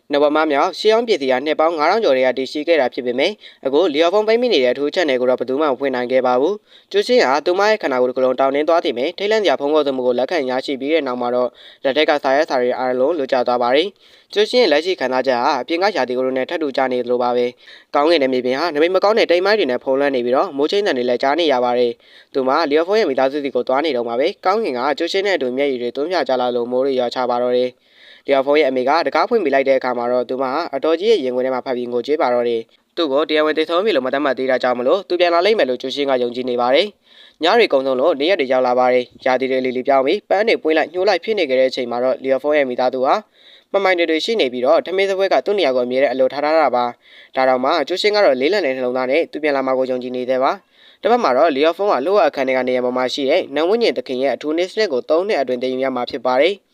နဝမမြောက်ရှေးအောင်ပြည်စီကနှစ်ပေါင်း9000ကျော်တွေကတည်ရှိခဲ့တာဖြစ်ပေမဲ့အခုလီယိုဖုန်းပိတ်မိနေတဲ့အထူးချက်နယ်ကိုတော့ဘယ်သူမှမဖွင့်နိုင်ခဲ့ပါဘူး။ကျူရှင်းဟာသူမရဲ့ခန္ဓာကိုယ်တစ်ခုလုံးတောင်းတင်းသွားသည်မဲ့ထိတ်လန့်စရာဖုန်းခေါ်သူမှုကိုလက်ခံရရှိပြီးတဲ့နောက်မှာတော့လက်ထက်ကစာရဲစာတွေအားလုံးလွတ်ကျသွားပါတယ်။ကျူရှင်းရဲ့လက်ရှိခံစားချက်ဟာအပြင်ကယာတီကိုနဲ့ထပ်တူကြနေသလိုပါပဲ။ကောင်းကင်နဲ့မြေပြင်ဟာနမိတ်မကောင်းတဲ့တိမ်မိုင်းတွေနဲ့ဖုံးလွှမ်းနေပြီးတော့မိုးချိန်းတန်တွေလည်းကြားနေရပါတယ်။သူမလီယိုဖုန်းရဲ့မိသားစုစီကိုသွားနေတော့မှာပဲ။ကောင်းကင်ကကျူရှင်းနဲ့အတူမျက်ရည်တွေသွန်းပြကြလာလို့မိုးတွေရွာချပါတော့တယ်။လီယိုဖုန်းရဲ့အမေကတကားဖွင့်ပြလိုက်တဲ့အခါမှာတော့သူမဟာအတော်ကြီးရဲ့ရင်ခွင်ထဲမှာဖတ်ပြီးငိုကြွေးပါတော့တယ်။သူ့ကိုတရားဝင်သိဆုံးပြီလို့မတတ်မှတ်သေးတာကြောင့်မလို့သူပြန်လာလိမ့်မယ်လို့ကျူရှင်းကယုံကြည်နေပါတယ်။ညတွေကုံဆုံးလို့နေရက်တွေရောက်လာပါတယ်။ယာတီတွေလီလီပြောင်းပြီးပန်းတွေပွင့်လိုက်ညှိုးလိုက်ဖြစ်နေကြတဲ့အချိန်မှာတော့လီယိုဖုန်းရဲ့မိသားစုဟာမမိုင်းတွေရှိနေပြီးတော့ထမင်းစပွဲကသူ့နေရာကိုအမြဲတမ်းအလိုထားတာပါ။ဒါတော့မှကျူရှင်းကတော့လေးလံတဲ့နှလုံးသားနဲ့သူပြန်လာမှာကိုယုံကြည်နေတဲ့ပါ။တစ်ဖက်မှာတော့လီယိုဖုန်းကလိုအပ်အခန်းထဲကနေရာပေါ်မှာရှိတဲ့နန်ဝင်းညင်သခင်ရဲ့အထူးနစ်စနစ်ကို3နှစ်အတွင်းတင်ယူရမှာဖြစ်ပါတယ်။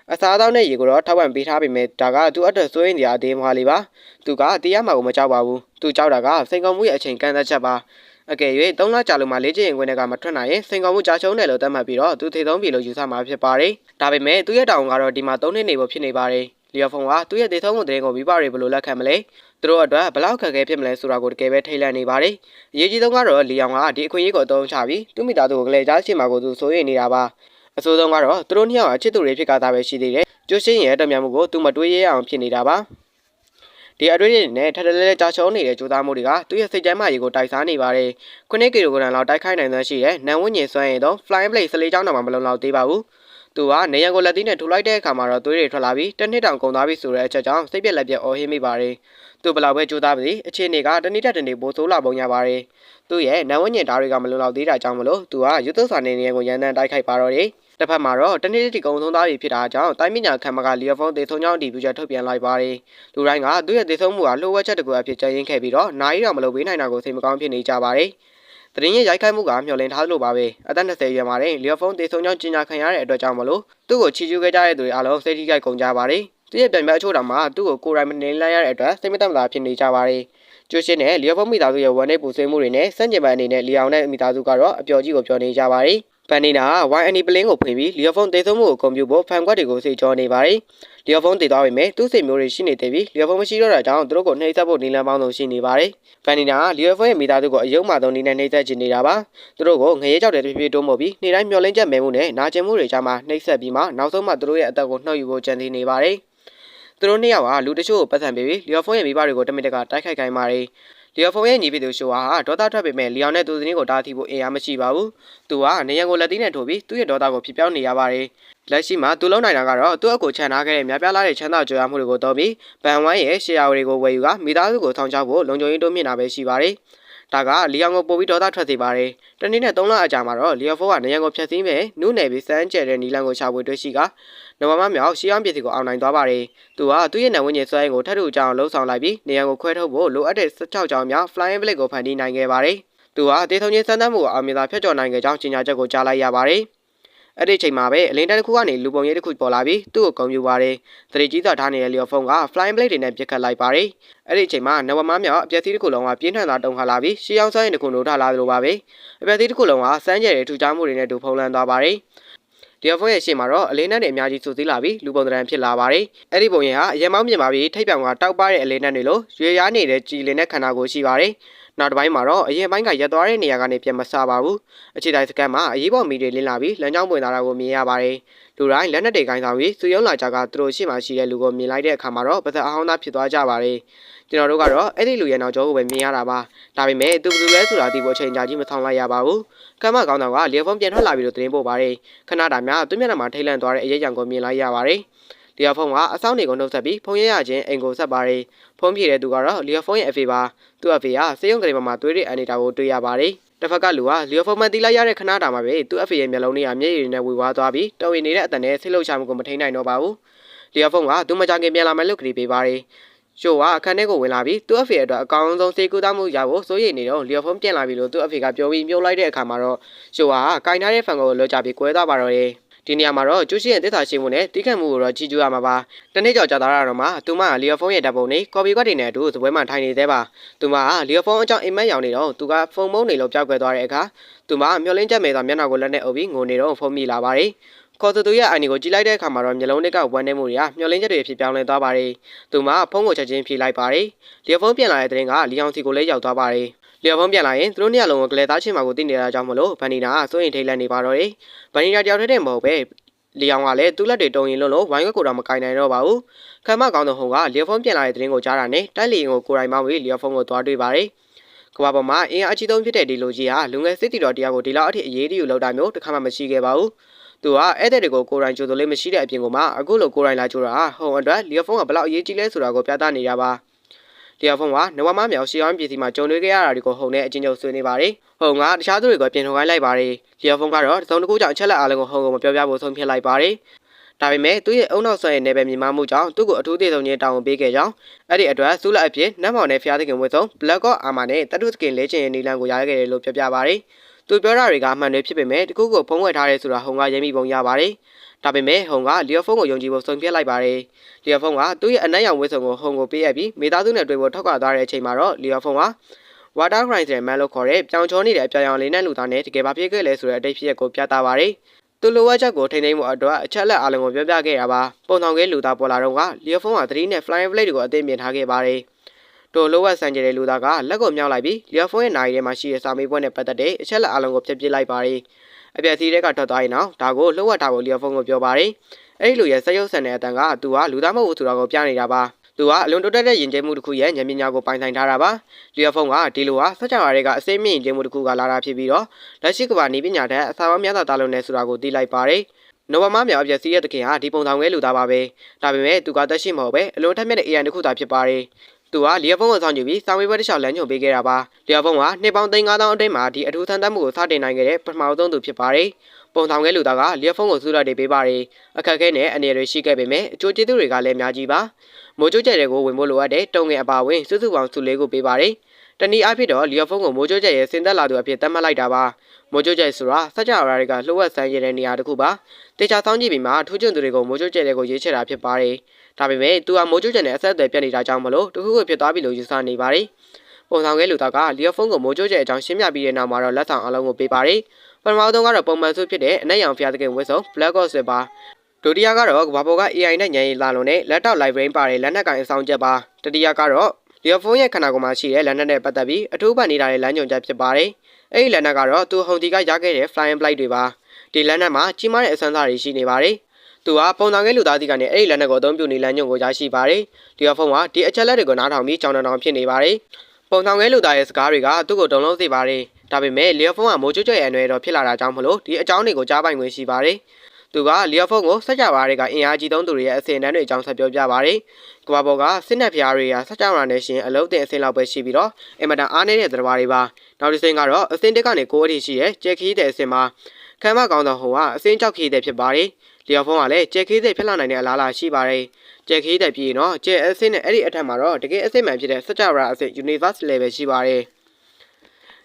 အစားအသောက်နဲ့ရေကိုတော့ထောက်ပံ့ပေးထားပေမဲ့ဒါကသူ့အတွက်စိုးရိမ်စရာအသေးမွားလေးပါသူကတရားမှာကိုမကြောက်ပါဘူးသူကြောက်တာကစိန်ခေါ်မှုရဲ့အချိန်ကန့်သက်ချက်ပါအကယ်၍3လကြာလို့မှလေ့ကျင့်ရင်ခွင့်တွေကမထွက်နိုင်ရင်စိန်ခေါ်မှုကြာရှုံးတယ်လို့သတ်မှတ်ပြီးတော့သူထိသုံးပြီလို့ယူဆမှာဖြစ်ပါတယ်ဒါပေမဲ့သူ့ရဲ့တောင်းကတော့ဒီမှာ3နှစ်နေဖို့ဖြစ်နေပါတယ်လီယိုဖုန်းကသူ့ရဲ့ဒေသုံးမှုတဲ့ကိုမိဘတွေဘယ်လိုလက်ခံမလဲသူတို့အတွက်ဘလောက်ခက်ခဲဖြစ်မလဲဆိုတာကိုတကယ်ပဲထိတ်လန့်နေပါတယ်အရေးကြီးဆုံးကတော့လီယောင်ကဒီအခွင့်အရေးကိုအသုံးချပြီးသူ့မိသားစုကိုကလေးကြားချင်မှာကိုသူစိုးရိမ်နေတာပါအဆိုးဆုံးကတော့သူတို့နှစ်ယောက်အချစ်သူတွေဖြစ်ကြတာပဲရှိသေးတယ်ကျိုးရှင်းရဲ့တမျှမှုကိုသူမတွေးရအောင်ဖြစ်နေတာပါဒီအတွေ့အကြုံနဲ့ထပ်တလဲလဲကြာရှုံးနေတဲ့ကြိုးစားမှုတွေကသူ့ရဲ့စိတ်ကြမ်းမာရေးကိုတိုက်စားနေပါတယ်9ကီလိုဂရမ်လောက်တိုက်ခိုက်နိုင်သောရှိတဲ့နန်ဝင်းညင်စွမ်းရည်တော့ flying blade 14ချောင်းတောင်မှမလုံလောက်သေးပါဘူးသူကနေရန်ကိုလက်သီးနဲ့ထိုးလိုက်တဲ့အခါမှာတော့သွေးတွေထွက်လာပြီးတစ်နှစ်တောင်ကုန်သွားပြီဆိုတဲ့အချက်ကြောင့်စိတ်ပြက်လက်ပြက်အော်ဟင်းမိပါတယ်သူဘလောက်ပဲကြိုးစားပါစေအခြေအနေကတနည်းတက်တနေ့ပိုဆိုးလာပုံရပါတယ်သူ့ရဲ့နန်ဝင်းညင်ဓာတ်တွေကမလုံလောက်သေးတာကြောင့်မလို့သူကရုပ်သွစာနေနေကိုရန်တမ်းတိုက်ခိုက်ပါတော့တယ်တစ်ဖက်မှာတော့တနေ့တိကုံဆုံးသားပြီဖြစ်တာကြောင့်တိုင်းပညာခံမကလီယိုဖုန်းတေဆုံးကြောင်းဒီပြချက်ထုတ်ပြန်လိုက်ပါတယ်လူတိုင်းကသူ့ရဲ့တေဆုံးမှုဟာလှုပ်ဝက်ချက်တကူအဖြစ်ကြရင်ခဲ့ပြီးတော့နိုင်ရောင်မလုပ်ပေးနိုင်တာကိုစိတ်မကောင်းဖြစ်နေကြပါတယ်တရင်ရဲ့ရိုက်ခိုက်မှုကမျှော်လင့်ထားလို့ပါပဲအသက်20ရွယ်မှာတဲ့လီယိုဖုန်းတေဆုံးကြောင်းကြီးညာခံရတဲ့အတွက်ကြောင့်မလို့သူ့ကိုချီကျူးခဲ့ကြတဲ့သူတွေအားလုံးစိတ်ထိခိုက်ကုန်ကြပါတယ်သူ့ရဲ့ပြန်ပြအချို့တောင်မှသူ့ကိုကိုယ်တိုင်မနေလိုက်ရတဲ့အတွက်စိတ်မသက်သာဖြစ်နေကြပါတယ်ကျိုးရှင်းနဲ့လီယိုဖုန်းမိသားစုရဲ့ဝန်နဲ့ပူဆွေးမှုတွေနဲ့စန့်ကျင်ပန်းအနေနဲ့လီယောင်နဲ့မိသားစုကတော့အပျော်ကြီးကိုပြောနေကြပါတယ်ပန်နီနာက YNE ပလင်းကိုဖွင့်ပြီးလီယိုဖုန်းတေဆုံးမှုကိုကွန်ပျူတာဖန်ခွက်တွေကိုစိတ်ကြောနေပါတယ်လီယိုဖုန်းတည်သွားပေမဲ့သူ့စိတ်မျိုးတွေရှိနေသေးပြီးလီယိုဖုန်းမရှိတော့တာကြောင့်သူတို့ကိုနှိမ့်ဆက်ဖို့နီလန်ပေါင်းစုံရှိနေပါတယ်ပန်နီနာကလီယိုဖုန်းရဲ့မိသားစုကိုအယုံမှဆုံးနီးနဲ့နှိမ့်ဆက်ချင်နေတာပါသူတို့ကိုငရေကြောက်တဲ့ပြပြတိုးမို့ပြီးနေ့တိုင်းမျောလင်းချက်မဲမှုနဲ့နာကျင်မှုတွေကြားမှာနှိမ့်ဆက်ပြီးမှနောက်ဆုံးမှသူတို့ရဲ့အသက်ကိုနှုတ်ယူဖို့ကြံစည်နေပါတယ်သူတို့နှစ်ယောက်ဟာလူတချို့ကိုပတ်စံပေးပြီးလီယိုဖုန်းရဲ့မိဘတွေကိုတမင်တကာတိုက်ခိုက်ခိုင်းပါတယ်လီယိုဖုန်းရဲ့ညီပြည်သူရှိုးဟာဒေါသထွက်ပေမဲ့လီယောင်နဲ့သူစင်းကိုတားထီဖို့အင်အားမရှိပါဘူး။သူကနေရန်ကိုလက်သီးနဲ့ထိုးပြီးသူ့ရဲ့ဒေါသကိုဖြစ်ပြောင်းနေရပါတယ်။လက်ရှိမှာသူလုံးနိုင်တာကတော့သူ့အကိုချန်ထားခဲ့တဲ့များပြားလာတဲ့ချမ်းသာကြွယ်ဝမှုတွေကိုတော့ပြီးဗန်ဝိုင်းရဲ့ရှေ့ယာတွေကိုဝယ်ယူကမိသားစုကိုထောင်ချဖို့လုံခြုံရေးတိုးမြင့်တာပဲရှိပါတယ်။ဒါကလီယောင်ကိုပို့ပြီးဒေါသထွက်စေပါတယ်။တနေ့နဲ့3လအကြာမှာတော့လီယိုဖုန်းကနေရန်ကိုဖျက်ဆီးမဲ့နုနယ်ပြီးစမ်းကျဲတဲ့နီလန်ကိုရှာဖွေတွေ့ရှိကနဝမမြောက်ရှီအောင်ပြည်စီကိုအောင်နိုင်သွားပါတယ်။သူကသူ့ရဲ့နံဝင်းကျစွဲရင်ကိုထပ်ထူကြအောင်လှုံ့ဆော်လိုက်ပြီးနေရန်ကိုခွဲထုတ်ဖို့လိုအပ်တဲ့16ကြောင်မြောက် flying blade ကိုဖန်တီးနိုင်ခဲ့ပါတယ်။သူဟာတေထုံချင်းစမ်းသပ်မှုကိုအောင်မြင်စွာဖျက်ချော်နိုင်ခဲ့ကြောင်းကြေညာချက်ကိုကြားလိုက်ရပါတယ်။အဲ့ဒီချိန်မှာပဲအလင်းတန်းတစ်ခုကနေလူပုံရိပ်တစ်ခုပေါ်လာပြီးသူ့ကိုဂုဏ်ပြုပါတယ်။သတိကြီးစွာထားနေတဲ့လီယိုဖုန်းက flying blade တွေနဲ့ပစ်ခတ်လိုက်ပါတယ်။အဲ့ဒီချိန်မှာနဝမမြောက်အပျက်စီးတစ်ခုလုံးကပြင်းထန်စွာတုန်ခါလာပြီးရှီအောင်စွဲရင်တစ်ခုလိုထလာသလိုပါပဲ။အပျက်စီးတစ်ခုလုံးကစမ်းကျဲတဲ့ထူခြားမှုတွေနဲ့တူဖုံးလွှမ်းသွားပါတယ်။ဒီအဖိုးရဲ့ရှေ့မှာတော့အလေးနက်တွေအများကြီးစုစည်းလာပြီးလူပုံသဏ္ဍာန်ဖြစ်လာပါတယ်။အဲ့ဒီပုံရင်ဟာအရင်မောင်းမြင်ပါပြီးထိပ်ပြောင်ကတောက်ပတဲ့အလေးနက်တွေလိုရွေရားနေတဲ့ကြည်လင်တဲ့ခန္ဓာကိုယ်ရှိပါတယ်။နောက်တစ်ပိုင်းမှာတော့အရင်ပိုင်းကရက်သွားတဲ့နေရာကနေပြန်မဆပါဘူး။အခြေတိုင်းစကန်မှာအရေးပေါ်မီတွေလင်းလာပြီးလမ်းကြောင်းပွင့်လာတာကိုမြင်ရပါတယ်။လူတိုင်းလက်နက်တွေကိုင်းဆောင်ပြီးစုယုံလာကြကသူတို့ရှေ့မှာရှိတဲ့လူကိုမြင်လိုက်တဲ့အခါမှာတော့ပါသက်အဟောင်းသားဖြစ်သွားကြပါတယ်။ကျွန်တော်တို့ကတော့အဲ့ဒီလူရဲ့နောက်ကျောကိုပဲမြင်ရတာပါ။ဒါပေမဲ့သူဘယ်သူလဲဆိုတာဒီကိုအချိန်ကြာကြီးမဆောင်လိုက်ရပါဘူး။ကမ္ဘာကောင်းတော်ကလီယိုဖုန်းပြန်ထွက်လာပြီးတော့တင်ပို့ပါတယ်။ခဏတာများသူမျက်နှာမှာထိတ်လန့်သွားတဲ့အရေးကြောင့်ကိုမြင်လိုက်ရပါတယ်။လီယိုဖုန်းကအဆောင်တွေကိုနှုတ်ဆက်ပြီးဖုန်းရရချင်းအိမ်ကိုဆက်ပါတယ်။ဖုန်းပြည့်တဲ့သူကတော့လီယိုဖုန်းရဲ့အဖေပါ။သူ့အဖေကစေယုံကလေးမှာသွေးတွေအန်နေတာကိုတွေ့ရပါတယ်။တစ်ဖက်ကလူကလီယိုဖုန်းမှတီးလိုက်ရတဲ့ခဏတာမှာပဲသူ့အဖေရဲ့မျက်လုံးတွေကမျက်ရည်တွေနဲ့ဝေဝါးသွားပြီးတော်ဝင်နေတဲ့အတန်နဲ့ဆိတ်လှုပ်ရှားမှုကိုမထိန်နိုင်တော့ပါဘူး။လီယိုဖုန်းကသူမကြခင်ပြန်လာမယ်လို့ကတိပေးပါတယ်။ရှိုးကအခန်းထဲကိုဝင်လာပြီးသူ့အဖေအတွက်အကောင်းဆုံးစေကူးသားမှုရဖို့စိုးရိမ်နေတော့လီယိုဖုန်းပြန်လာပြီလို့သူ့အဖေကပြောပြီးမြုပ်လိုက်တဲ့အခါမှာတော့ရှိုးကကင်ထားတဲ့ဖန်ကိုလွတ်ကြပြီးကွဲသွားပါတော့တယ်။ဒီနေရာမှာတော့ကျူးရှိရဲ့တစ္ဆာရှိမှုနဲ့တိခတ်မှုကိုတော့ကြည့်ကြရမှာပါ။တနေ့ကျော်ကြာသွားတာတော့မှသူမလီယိုဖုန်းရဲ့ဓာတ်ပုံနဲ့ကော်ပီကွက်တွေနဲ့အတူစပွဲမှာထိုင်နေသေးပါ။သူမကလီယိုဖုန်းအကြောင်းအိမ်မက်ရောင်နေတော့သူကဖုန်းမုန်းနေလို့ပြောက်ကွယ်သွားတဲ့အခါသူမမျောလင်းချက်မဲ့သောမျက်နှာကိုလက်နဲ့အုပ်ပြီးငိုနေတော့ဖုန်းမိလာပါတယ်။ ခေါ်သူရဲ့အိုင်ဒီကိုကြည့်လိုက်တဲ့အခါမှာတော့မျိုးလုံးတွေကဝမ်းနေမှုတွေကမျောလင်းချက်တွေဖြစ်ပြောင်းလဲသွားပါတယ်သူမှဖုန်းကိုချက်ချင်းဖြေလိုက်ပါတယ်လျော်ဖုန်းပြန်လာတဲ့တဲ့ရင်ကလီအောင်စီကိုလည်းရောက်သွားပါတယ်လျော်ဖုန်းပြန်လာရင်သူတို့နှစ်ယောက်လုံးကိုကလေးသားချင်းမှာကိုသိနေတာကြောင့်မလို့ဗန်နီနာကစိုးရင်ထိတ်လန့်နေပါတော့တယ်ဗန်နီနာတယောက်တည်းမဟုတ်ပဲလီအောင်ကလည်းသူ့လက်တွေတုံရင်လို့ဝိုင်းခွက်ကိုတော့မကင်နိုင်တော့ပါဘူးခမ်းမကောင်းတဲ့ဟုံကလျော်ဖုန်းပြန်လာတဲ့တဲ့ရင်ကိုကြားတာနဲ့တိုက်လီရင်ကိုကိုယ်တိုင်မောင်းပြီးလျော်ဖုန်းကိုသွားတွေ့ပါတယ်ကဘာပေါ်မှာအင်အားအကြီးဆုံးဖြစ်တဲ့ဒီလိုကြီးဟာလူငယ်စစ်တီတော်တရားကိုဒီလောက်အထိအရေးတယူလောက်တာမျိုးတစ်ခါမှမရှိခဲ့ပါဘူးသူကဧည့်သည်တွေကိုကိုယ်တိုင်ကြိုဆိုလေးမရှိတဲ့အပြင်ကမှအခုလိုကိုယ်တိုင်လာကြိုတာဟုံအတွက်လီယိုဖုန်းကဘလောက်အရေးကြီးလဲဆိုတာကိုပြသနေတာပါလီယိုဖုန်းကနဝမမြောက်ရှီအောင်ပြည်စီမှာကြုံတွေ့ခဲ့ရတာတွေကိုဟုံနဲ့အချင်းချင်းဆွေးနေပါတယ်ဟုံကတခြားသူတွေကိုပြင်ထုတ်ခိုင်းလိုက်ပါတယ်လီယိုဖုန်းကတော့သုံးတစ်ခုကြောင့်အချက်လက်အားလုံးကိုဟုံကိုမပြောပြဖို့ဆုံးဖြတ်လိုက်ပါတယ်ဒါပေမဲ့သူ့ရဲ့အုံနောက်ဆွဲရဲ့နယ်ပယ်မြင်မှုကြောင့်သူ့ကိုအထူးသေးဆုံးချင်းတောင်းပေးခဲ့ကြောင်းအဲ့ဒီအတွက်စူးလက်အဖြစ်နတ်မောင်နဲ့ဖျားသခင်ဝတ်ဆုံး Black God Armor နဲ့တတုစကင်လေ့ကျင့်ရေးနီလန်ကိုရခဲ့တယ်လို့ပြောပြပါတယ်သူပြောတာတွေကအမှန်တွေဖြစ်ပေမဲ့တခုခုဖုံးဝယ်ထားတယ်ဆိုတာဟုံကရဲမိပုံရပါတယ်ဒါပေမဲ့ဟုံကလီယိုဖုန်းကိုယုံကြည်ဖို့ဆုံးဖြတ်လိုက်ပါတယ်လီယိုဖုန်းကသူ့ရဲ့အနက်ရောင်ဝတ်စုံကိုဟုံကိုပေးအပ်ပြီးမိသားစုနဲ့တွေ့ဖို့ထောက်ခွာသွားတဲ့အချိန်မှာတော့လီယိုဖုန်းက Water Crisis Man လို့ခေါ်တဲ့ပြောင်ချောနေတဲ့အပြောင်ရောင်လေးနဲ့လူသားနဲ့တကယ်ဘာဖြစ်ခဲ့လဲဆိုတဲ့အတိတ်ဖြစ်ရပ်ကိုပြသပါတယ်သူလိုအပ်ချက်ကိုထိန်းသိမ်းမှုအတွက်အချက်လက်အားလုံးကိုပြောပြခဲ့ရပါပုံဆောင်ကလူသားပေါ်လာတော့ကလီယိုဖုန်းက3နဲ့ Flying Blade ကိုအသိမြင်ထားခဲ့ပါတယ်တိုလိုဝက်ဆန်ကျဲတဲ့လူသားကလက်ကိုမြောက်လိုက်ပြီးလီယိုဖုန်းရဲ့နိုင်ထဲမှာရှိတဲ့စာမေးပွဲနဲ့ပတ်သက်တဲ့အချက်လက်အားလုံးကိုဖျက်ပစ်လိုက်ပါတယ်အပြည့်အစည်တွေကထွက်သွားရင်တော့ဒါကိုလှုပ်ဝက်ထားဖို့လီယိုဖုန်းကိုပြောပါတယ်အဲ့ဒီလူရဲ့စက်ရုပ်ဆန်တဲ့အတန်ကသူကလူသားမဟုတ်ဘူးဆိုတာကိုပြနေတာပါသူကအလွန်တိုးတက်တဲ့ယဉ်ကျေးမှုတစ်ခုရဲ့ဉာဏ်ပညာကိုပိုင်ဆိုင်ထားတာပါလီယိုဖုန်းကဒီလိုဟာစက်ကြဝဠာတွေကအစိမ့်မြင့်ယဉ်ကျေးမှုတစ်ခုကလာတာဖြစ်ပြီးတော့လက်ရှိကမ္ဘာနည်းပညာတဲ့အစာပေါင်းများစွာတာလုံးနေဆိုတာကိုသိလိုက်ပါတယ်နိုဝမမြောက်အပြည့်စီးရဲ့တခင်ဟာဒီပုံဆောင်ကလေးလူသားပါပဲဒါပေမဲ့သူကတက်ရှိမဟုတ်ပဲအလွန်ထက်မြက်တဲ့ AI တစ်ခုသာဖြစ်ပါတယ်သူကလီယိုဖုန်းကိုစောင့်ကြည့်ပြီးစာမေးပွဲတစ်လျှောက်လမ်းညွှန်ပေးခဲ့တာပါလီယိုဖုန်းကနှစ်ပေါင်း3,500အတွင်းမှာဒီအထူးဆန်းသတ်မှုကိုစတင်နိုင်ခဲ့တဲ့ပထမဆုံးသူဖြစ်ပါတယ်ပုံဆောင်ကလေးလူသားကလီယိုဖုန်းကိုစူးလိုက်ပေးပါတယ်အခက်အခဲနဲ့အနေတွေရှိခဲ့ပေမဲ့အကျိုးကျေးဇူးတွေကလည်းအများကြီးပါမိုးကြိုးကြဲတွေကိုဝင်ဖို့လိုအပ်တဲ့တုံငယ်အပါဝင်စုစုပေါင်းစုလေးကိုပေးပါတယ်တနည်းအားဖြင့်တော့လီယိုဖုန်းကိုမိုးကြိုးကြဲရဲ့စင်သက်လာသူအဖြစ်သတ်မှတ်လိုက်တာပါမိုးကြိုးကြဲဆိုတာစက်ကြဝဠာတွေကလှုပ်ဝက်ဆန်းရတဲ့နေရာတစ်ခုပါတေချာဆောင်ကြည့်ပြီးမှထူးချွန်သူတွေကိုမိုးကြိုးကြဲတွေကိုရေးချတာဖြစ်ပါတယ်ဒါပေမဲ့သူကမိုးကြိုးကြဲနဲ့အဆက်အသွယ်ပြတ်နေတာကြောင့်မလို့တခုခုဖြစ်သွားပြီလို့ယူဆနေပါတယ်ပုံဆောင်ကလေးလူသားကလီယိုဖုန်းကိုမိုးကြိုးကြဲအကြောင်းရှင်းပြပြီးတဲ့နောက်မှာတော့လက်ဆောင်အလုံးကိုပေးပါတယ်ပထမဆုံးကတော့ပုံမှန်စုဖြစ်တဲ့အနက်ရောင်ဖျားသခင်ဝတ်စုံ Black God ဆွဲပါဒုတိယကတော့ကဘာပေါ်က AI နဲ့ညံရည်လာလုံးနဲ့လက်တော့ live brain ပါတဲ့လက်နက်ကင်အဆောင်ချက်ပါတတိယကတော့လီယိုဖုန်းရဲ့ခန္ဓာကိုယ်မှာရှိတဲ့လက်နက်နဲ့ပတ်သက်ပြီးအထူးပန်နေတာတဲ့လမ်းညွှန်ချက်ဖြစ်ပါတယ်အဲ့ဒီလက်နက်ကတော့သူဟုန်တီကရခဲ့တဲ့ Flying Blade တွေပါဒီလက်နက်မှာကြီးမားတဲ့အစွမ်းစားတွေရှိနေပါတယ်သူကပုံဆောင်ကလေးလူသားတီကနေအဲ့ဒီလက်နက်ကိုအသုံးပြုနေလမ်းညွှန်ကိုရရှိပါတယ်လီယိုဖုန်းကဒီအချက်လက်တွေကိုနားထောင်ပြီးကြောင်တောင်ဖြစ်နေပါတယ်ပုံဆောင်ကလေးလူသားရဲ့စကားတွေကသူ့ကိုတုံလုံးစေပါတယ်ဒါပေမဲ့လီယိုဖုန်းကမိုးကြွကြွရဲ့အနွယ်တော်ဖြစ်လာတာကြောင့်မလို့ဒီအကြောင်းတွေကိုကြားပိုင်ခွင့်ရှိပါတယ်သူကလီယိုဖုန်းကိုစက်ကြဝဠာတွေကအင်အားကြီးသုံးသူတွေရဲ့အစင်တန်းတွေအကြောင်းဆက်ပြောပြပါတယ်။ကမ္ဘာပေါ်ကစစ်နဲ့ဖျားတွေကစက်ကြဝဠာနဲ့ရှင်အလုံးတင်အစင်လောက်ပဲရှိပြီးတော့အင်မတန်အားနည်းတဲ့သတ္တဝါတွေပါ။နောက်တစ်စင်ကတော့အစင်တက်ကနေ9အထိရှိတဲ့ကျဲခီးတဲ့အစင်မှာခမ်းမကောင်းသောဟိုကအစင်ကြောက်ခီးတဲ့ဖြစ်ပါတယ်။လီယိုဖုန်းကလည်းကျဲခီးတဲ့ဖြစ်လာနိုင်တဲ့အလားအလာရှိပါတယ်။ကျဲခီးတဲ့ပြီးရင်တော့ကျဲအစင်နဲ့အဲ့ဒီအထက်မှာတော့တကယ်အစင်မှန်ဖြစ်တဲ့စက်ကြဝဠာအစင် Universe level ရှိပါတယ်။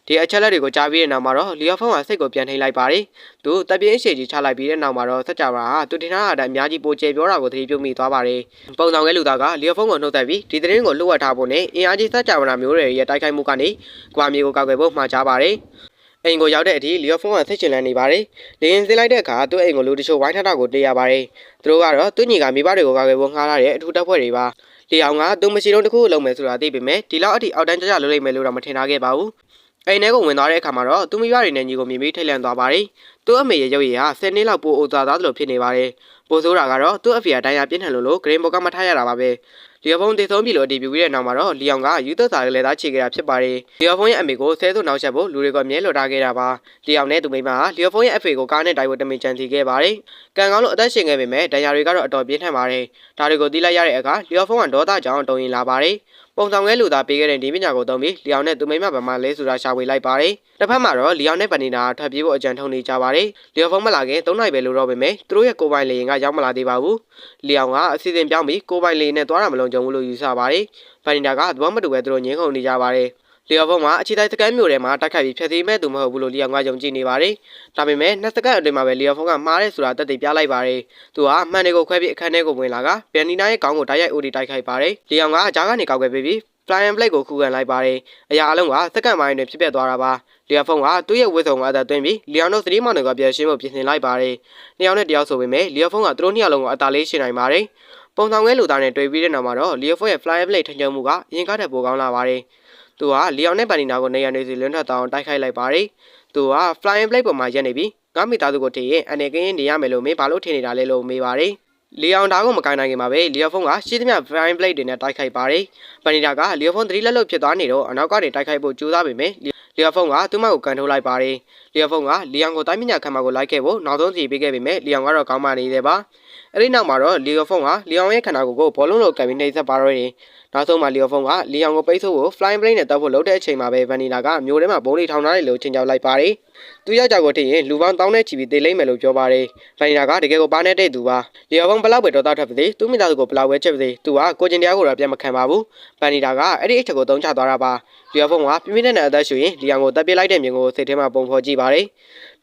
ဒီအချက်လက်တွေကိုကြားပြီးတဲ့နောက်မှာတော့လီယိုဖုန်းကစိတ်ကိုပြန်ထိန်လိုက်ပါတယ်။သူတပ်ပြင်းအရှိကြီးချလိုက်ပြီးတဲ့နောက်မှာတော့စက်ကြဝဠာဟာသူတင်ထားတာအများကြီးပိုကျဲပြောတာကိုသတိပြုမိသွားပါတယ်။ပုံဆောင်ကလူသားကလီယိုဖုန်းကိုနှုတ်ဆက်ပြီးဒီသတင်းကိုလှုပ်ဝက်ထားဖို့နဲ့အင်အားကြီးစက်ကြဝဠာမျိုးတွေရဲ့တိုက်ခိုက်မှုကနေကွာမြေကိုကောက်ွယ်ဖို့မှာကြားပါတယ်။အိမ်ကိုရောက်တဲ့အထိလီယိုဖုန်းကဆိတ်ချင်လန်းနေပါတယ်။လေရင်စလိုက်တဲ့အခါသူ့အိမ်ကိုလူတချို့ဝိုင်းထတာကိုတွေ့ရပါတယ်။သူတို့ကတော့သူ့ညီကမိဘတွေကိုကောက်ွယ်ဖို့ငှားလာတဲ့အထူးတပ်ဖွဲ့တွေပါ။လီအောင်ကသူမရှိတော့တခုလုံးမယ်ဆိုတာသိပေမဲ့ဒီလောက်အထိအောက်တန်းကြကြလုပ်လိုက်မယ်လို့တော့မထင်ထားခဲ့ပါဘူး။အိမ်ထဲကိုဝင်သွားတဲ့အခါမှာတော့သူမိဘတွေနဲ့ညီကိုမြင်ပြီးထိတ်လန့်သွားပါတယ်။သူ့အမေရဲ့ရုပ်ရည်ဟာ10နှစ်လောက်ပိုအိုသားသားလိုဖြစ်နေပါတယ်။ပိုဆိုးတာကတော့သူ့အဖေကတိုင်းရပြင်းထန်လို့ဂရင်းဘောကမထားရတာပါပဲ။လီယိုဖုန်းတည်ဆုံးပြီလို့အတည်ပြုပြီးတဲ့နောက်မှာတော့လီအောင်ကယူသက်စာတွေလည်းသားချေခဲ့တာဖြစ်ပါတယ်။လီယိုဖုန်းရဲ့အမေကိုဆဲသွနောက်ချက်ဖို့လူတွေကအမြဲလွတ်ထားခဲ့တာပါ။လီအောင်နဲ့သူမိမဟာလီယိုဖုန်းရဲ့အဖေကိုကားနဲ့တိုက်ဖို့တမင်ကြံစီခဲ့ပါတယ်။ကံကောင်းလို့အသက်ရှင်ခဲ့ပေမဲ့ဒဏ်ရာတွေကတော့အတော်ပြင်းထန်ပါတယ်။ဒါတွေကိုသိလိုက်ရတဲ့အခါလီယိုဖုန်းကဒေါသကြောင့်တုံရင်လာပါတယ်။ပုံဆောင်ကလူသားပေးခဲ့တဲ့ဒီပညာကိုသုံးပြီးလီအောင်နဲ့သူမိမဗမာလဲဆိုတာရှာဝေလိုက်ပါတယ်။တစ်ဖက်မှာတော့လီအောင်နဲ့ဗနီနာထွက်ပြေးဖို့အကြံထုံနေကြပါတယ်။လီယိုဖုန်းမလာခင်3နိုင်ပဲလို့တော့ပေမဲ့သူတို့ရဲ့ကိုပိုင်လေရင်ကရောက်မလာသေးပါဘူး။လီအောင်ကအစီအစဉ်ပြောင်းပြီးကိုပိုင်လေနဲ့သွားတာမလုံးကြုံဘူးလို့ယူဆပါတယ်။ဗနီနာကသဘောမတူပဲသူတို့ငင်းခုန်နေကြပါတယ်။လီယိုဖုန်းမှာအခြေတိုက်စကန်မျိုးထဲမှာတိုက်ခိုက်ပြီးဖျက်ဆီးမဲ့သူမဟုတ်ဘူးလို့လီအောင်ကယုံကြည်နေပါတယ်။ဒါပေမဲ့2စက္ကန့်အတွင်းမှာပဲလီယိုဖုန်းကမှားတဲ့ဆိုတာတက်တည်ပြလိုက်ပါတယ်။သူကအမှန်တွေကိုခွဲပြီးအခန်းထဲကိုဝင်လာကဗနီနာရဲ့ခေါင်းကိုတိုက်ရိုက်အိုဒီတိုက်ခိုက်ပါတယ်။လီအောင်ကကြားကနေကောက်ွယ်ပြီး Flying Blade ကိုခုခံလိုက်ပါတယ်အရာအလုံးကစက္ကန့်ပိုင်းတွင်ဖြစ်ပျက်သွားတာပါလီယာဖုန်းကသူ့ရဲ့ဝစ်စုံကအသက်သွင်းပြီးလီယောင်တို့သတိမောင်တွေကပြန်ရှင်းဖို့ပြင်ဆင်လိုက်ပါတယ်နှစ်ယောက်နဲ့တယောက်ဆိုပေမဲ့လီယာဖုန်းကသူတို့နှစ်ယောက်လုံးကိုအသာလေးရှင်းနိုင်ပါတယ်ပုံဆောင်ငယ်လူသားနဲ့တွေ့ပြီးတဲ့နောက်မှာတော့လီယာဖုန်းရဲ့ Flying Blade ထင်ကြမှုကအရင်ကတည်းကပိုကောင်းလာပါတယ်သူကလီယောင်နဲ့ပန်နီနာကိုနေရာနေစီလွန်းထွက်တောင်းတိုက်ခိုက်လိုက်ပါတယ်သူက Flying Blade ပေါ်မှာရက်နေပြီးငါမိသားစုကိုထည့်ရင်အနေကင်းနေရမယ်လို့မင်းဘာလို့ထင်နေတာလဲလို့မေးပါတယ်လီယောင်ဒါကိုမကိုင်းနိုင်ခင်မှာပဲလီယောဖုန်းကရှင်းသမျှ Flying Blade တွေနဲ့တိုက်ခိုက်ပါတယ်ပန်နီနာကလီယောဖုန်းသတိလက်လွတ်ဖြစ်သွားနေတော့အနောက်ကနေတိုက်ခိုက်ဖို့ကြိုးစားပေမဲ့လီယောဖုန်းကသူ့မကိုကန်ထုတ်လိုက်ပါတယ်လီယောဖုန်းကလီယောင်ကိုတိုင်းပညာခံမှာကိုလိုက်ခဲ့ဖို့နောက်ဆုံးစီပေးခဲ့ပေမဲ့လီယောင်ကတော့ကောင်းမနေသေးပါအဲ့ဒီနောက်မှာတော့လီယောဖုန်းကလီယောင်ရဲ့ခန္ဓာကိုယ်ကိုဘောလုံးလိုကန်ပြီးနှိပ်စက်ပါတော့တယ်နောက်ဆုံးမှာလီယောဖုန်းကလီယောင်ကိုပိတ်ဆို့ဖို့ Flying Blade နဲ့တောက်ဖို့လုပ်တဲ့အချိန်မှာပဲဗန်နီလာကမျိုးထဲမှာဘုံလေးထောင်ထားတယ်လို့ချင်းကြောက်လိုက်ပါတယ်သူယောက်ျားကိုထည့်ရင်လူပေါင်းတောင်းနဲ့ချီပြီးတေးလိမ့်မယ်လို့ပြောပါတယ်ဗန်နီလာကတကယ်ကိုပါနေတဲ့သူပါလီယောဖုန်းဘလောက်ပဲတော်တောက်ထပ်ပါစေသူမိသားစုကိုဘလောက်ပဲချက်ပါစေသူကကိုကျင်တရားကိုတော့ပြန်မခံပါဘူးဗန်နီလာကအဲ့ဒီအချက်ကိုသုံးချသွားတာပါလီယောဖုန်းကပြင်းပြင်းနဲ့အသက်ရှူရင်လီယောင်ကိုတပ်ပစ်လိုက်တဲ့မြင်ကိုစိတ်ထဲမှာပုံဖော်ကြည့်ပါတယ်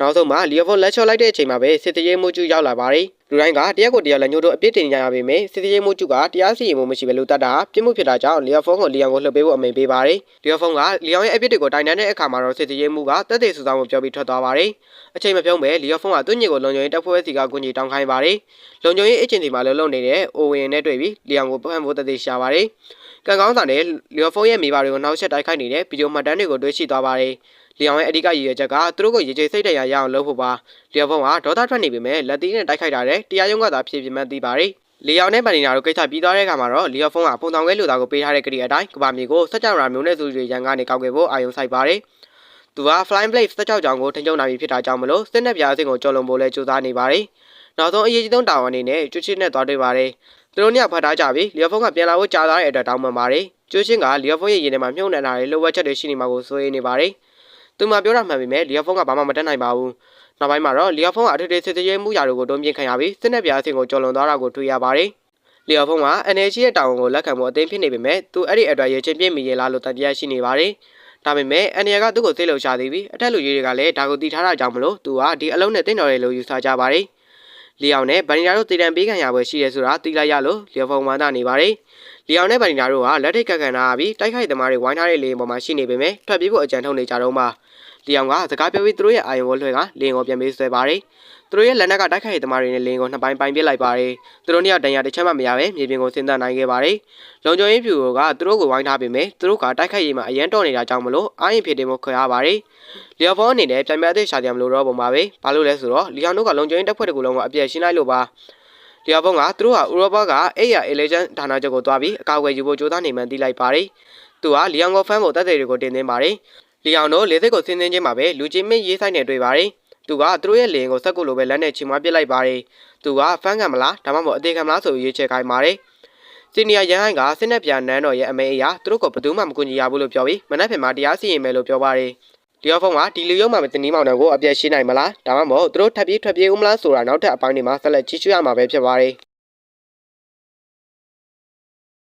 နောက်ဆုံးမှာလီယောဖုန်းလက်ချော့လိုက်တဲ့အချိန်မှာပဲစစ်တရေမှုကျူရောက်လာပါတယ်လူတိုင်းကတရက်ကိုတရက်လက်ညှိုးတို့အပြစ်တင်ကြရပေမဲ့စစ်တရေမှုကျူကတရားစီရင်မှုမရှိဘဲလို့တတ်တာပြစ်မှုဖြစ်တာကြောင့်လီယောဖုန်းကိုလီယောင်ကိုလှုပ်ပေးဖို့အမိန့်ပေးပါတယ်လီယောဖုန်းကလီယောင်ရဲ့အပြစ်တွေကိုတိုင်တန်းတဲ့အခါမှာတော့စစ်တရေမှုကတက်တဲ့စူဆောင်းကိုပြောပြီးထွက်သွားပါတယ်အချိန်မပြုံးပဲလီယောဖုန်းကသူ့ညစ်ကိုလုံခြုံရေးတပ်ဖွဲ့စီကကူညီတောင်းခိုင်းပါတယ်လုံခြုံရေးအချင်းစီမှာလုံနေတဲ့အိုဝင်နဲ့တွေ့ပြီးလီယောင်ကိုဖမ်းဖို့တသက်ရှာပါတယ်ကံကောင်းစာနဲ့လီယောဖုန်းရဲ့မိဘတွေကိုနှောက်ယှက်တိုက်ခိုက်နေတဲ့ဗီဒီယိုမှတ်တမ်းတွေကိုတွေ့ရှိသွားပါတယ်လီယောင်ရဲ့အဓိကရည်ရွယ်ချက်ကသူတို့ကိုရေချေစိတ်တရရအောင်လုပ်ဖို့ပါလီယောဖုန်းကဒေါသထွက်နေပေမဲ့လက်သီးနဲ့တိုက်ခိုက်တာတဲ့တရားရုံးကသာဖြည့်ပြမှန်းသိပါတယ်လီယောင်နဲ့ပန်နီနာတို့ကိစ္စပြီးသွားတဲ့အခါမှာတော့လီယောဖုန်းကပုံဆောင်ခဲလူသားကိုပေးထားတဲ့ကတိအတိုင်းကဘာမြေကိုစက်ကြောင်ရာမျိုးနဲ့စုတွေရန်ကနေကောက်ခဲ့ဖို့အာရုံစိုက်ပါတယ်သူက Flying Blade စက်ကြောင်ကြောင်ကိုထိန်းချုပ်နိုင်ပြီဖြစ်တာကြောင့်မလို့စစ်နဲ့ပြားစင်ကိုကြော်လွန်ဖို့လဲကြိုးစားနေပါတယ်နောက်ဆုံးအရေးကြီးဆုံးတာဝန်အနေနဲ့ကျွတ်ချစ်နဲ့သွားတွေ့ပါတယ်သူတို့ညဖတ်ထားကြပြီးလီယောဖုန်းကပြန်လာဖို့ကြားသားတဲ့အတွက်တောင်းပန်ပါတယ်ကျွတ်ချစ်ကလီယောဖုန်းရဲ့ရင်ထဲမှာမြုပ်နှံလာတဲ့လိုဝက်ချက်တွေရှိနေမှာကိုစိုးရိမ်နေပါတယ်သူမှပြောတာမှန်ပေမဲ့လီယောဖုန်းကဘာမှမတတ်နိုင်ပါဘူးနောက်ပိုင်းမှာတော့လီယောဖုန်းကအထူးစစ်တရေမှုရာတို့ကိုတွန်းပြင်းခံရပြီးစစ်နဲ့ပြားစင်ကိုကြော်လွန်သွားတာကိုတွေ့ရပါတယ်လီယောဖုန်းက energy ရဲ့တာဝန်ကိုလက်ခံဖို့အသင်းဖြစ်နေပေမဲ့သူအဲ့ဒီအတွက်ရေချင်းပြင်းမိရလားလို့တန်တရားရှိနေပါတယ်ဒါပေမဲ့အန်နီယာကသူ့ကိုသိလို့ရှာသေးပြီးအထက်လူကြီးတွေကလည်းဒါကိုတီထားတာကြောင့်မလို့သူကဒီအလုံးနဲ့တင်းတော်တယ်လို့ယူဆကြပါတယ်လီယောင်နဲ့ဗန်နီနာတို့တည်တံပေးခံရပွဲရှိရဲဆိုတာသိလိုက်ရလို့လီယောဖုန်းဝမ်းသာနေပါတယ်လီယောင်နဲ့ဗန်နီနာတို့ကလက်ထိတ်ကက်ကန်ထားပြီးတိုက်ခိုက်သမားတွေဝိုင်းထားတဲ့လေပေါ်မှာရှိနေပေမဲ့ထွက်ပြေးဖို့အကြံထုတ်နေကြတော့မှလီယောင်ကစကားပြောပြီးသူတို့ရဲ့အာရုံကိုလွှဲကလေကိုပြန်ပေးဆွဲပါတယ်သူတို့ရဲ့လက်နက်ကတိုက်ခိုက်သမားတွေနဲ့လေကိုနှစ်ပိုင်းပိုင်းပစ်လိုက်ပါတယ်သူတို့နှစ်ယောက်တန်ရာတစ်ချက်မှမရပဲမြေပြင်ကိုဆင်းသက်နိုင်ခဲ့ပါတယ်လုံခြုံရေးဖြူကသူတို့ကိုဝိုင်းထားပေမဲ့သူတို့ကတိုက်ခိုက်ရေးမှာအရန်တော်နေတာကြောင့်မလို့အာရင်ဖြစ်တယ်မို့ခေါ်ရပါတယ်လီယောဖုန်းအနေနဲ့ပြန်ပြအသစ်ရှာကြမလို့တော့ပုံပါပဲဘာလို့လဲဆိုတော့လီယောင်တို့ကလုံခြုံရေးတပ်ဖွဲ့တစ်ခုလုံးကိုအပြည့်ရှင်းလိုက်လို့ပါလီယောဖုန်းကသူတို့ဟာဥရောပကအေးရအေလေဂျန်ဌာနချုပ်ကိုတွားပြီးအကာအကွယ်ယူဖို့ကြိုးစားနေမှန်းသိလိုက်ပါတယ်သူကလီယောင်ကိုဖမ်းဖို့တပ်တွေတွေကိုတင်သွင်းပါတယ်လီယောင်တို့လေစိတ်ကိုဆင်းသင်းချင်းမှာပဲလူချင်းမင်းရေးဆိုင်နေတွေ့ပါတယ်သူကသူတို့ရဲ့လေရင်ကိုစက်ကုတ်လိုပဲလက်နဲ့ချီမွားပစ်လိုက်ပါတယ်သူကဖမ်းခံမလားဒါမှမဟုတ်အသေးခံမလားဆိုရွေးချယ်ခိုင်းပါတယ်စီနီယာရန်ဟိုင်ကစစ်နဲ့ပြန်နန်းတော်ရဲ့အမေအရာသူတို့ကဘယ်သူမှမကူညီရဘူးလို့ပြောပြီးမနက်ဖြန်မှာတရားစီရင်မယ်လို့ပြောပါတယ်လီယောဖုန်းကဒီလူရုံမှာမတင်နီးမောင်နှံကိုအပြည့်ရှင်းနိုင်မလားဒါမှမဟုတ်သူတို့ထပ်ပြေးထွက်ပြေးဦးမလားဆိုတာနောက်ထပ်အပိုင်းတွေမှာဆက်လက်ကြည့်ရှုရမှာပဲဖြစ်ပါတယ်